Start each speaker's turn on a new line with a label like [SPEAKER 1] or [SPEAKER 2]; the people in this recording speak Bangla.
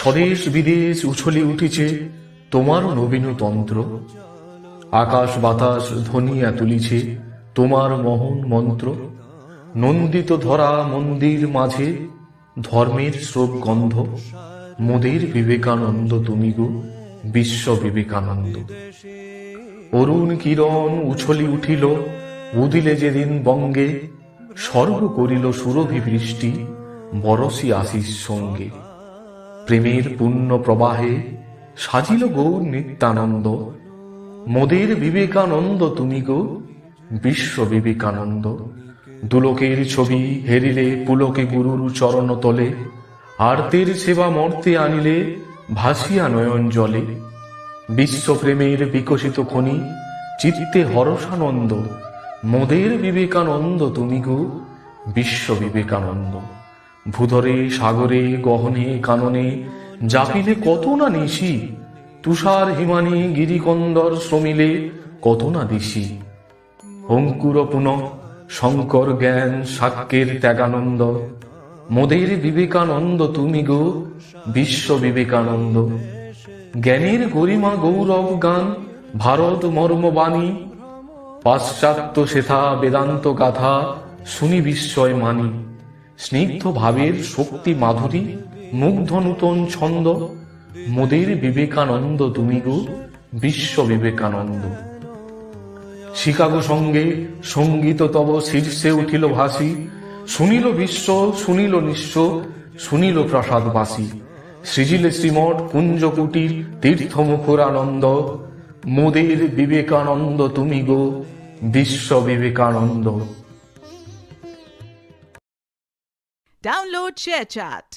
[SPEAKER 1] স্বদেশ বিদেশ উছলি উঠিছে তোমার নবীন তন্ত্র, আকাশ বাতাস ধ্বনিয়া তুলিছে তোমার মহন মন্ত্র। নন্দিত ধরা মন্দির মাঝে ধর্মের শ্রোক গন্ধ, মোদের বিবেকানন্দ তুমি গো বিশ্ব বিবেকানন্দ। অরুণ কিরণ উছলি উঠিল উদিলে যেদিন বঙ্গে, স্বর্গ করিল সুরভি বৃষ্টি বরসি আশিস সঙ্গে। প্রেমের পূর্ণ প্রবাহে সাজিল গৌর নিত্যানন্দ, মোদের বিবেকানন্দ তুমি গো বিশ্ব বিবেকানন্দ। দুলোকের ছবি হেরিলে পুলকে গুরুর চরণ তলে, আরতের সেবা মর্তে আনিলে ভাসিয়া নয়ন জলে। বিশ্বপ্রেমের বিকশিত খনি চিত্তে হরসানন্দ, মোদের বিবেকানন্দ তুমি গো বিশ্ব বিবেকানন্দ। ভূধরে সাগরে গহনে কাননে জাপিলে কত না নিশি, তুষার হিমানি গিরিকন্দর শ্রমিলে কত না দিশি। অঙ্কুর পুনঃ শঙ্কর জ্ঞান সাক্যের ত্যাগানন্দ, মোদের বিবেকানন্দ তুমি গো বিশ্ব বিবেকানন্দ। জ্ঞানের গরিমা গৌরব গান ভারত মর্মবাণী, পাশ্চাত্য সেথা বেদান্ত গাথা শুনি বিস্ময় মানি। স্নিগ্ধ ভাবের শক্তি মাধুরী মুগ্ধ নূতন ছন্দ, মোদের বিবেকানন্দ তুমি গো বিশ্ব বিবেকানন্দ। শিকাগো সঙ্গে সঙ্গীত তব শীর্ষে উঠিল ভাসি, শুনিল বিশ্ব শুনিল নিঃস্ব শুনিল প্রাসাদবাসী। সৃজিলে শ্রীমঠ কুঞ্জ কুটির তীর্থমুখর আনন্দ, মোদের বিবেকানন্দ তুমি গো বিশ্ব বিবেকানন্দ।
[SPEAKER 2] Download ShareChat.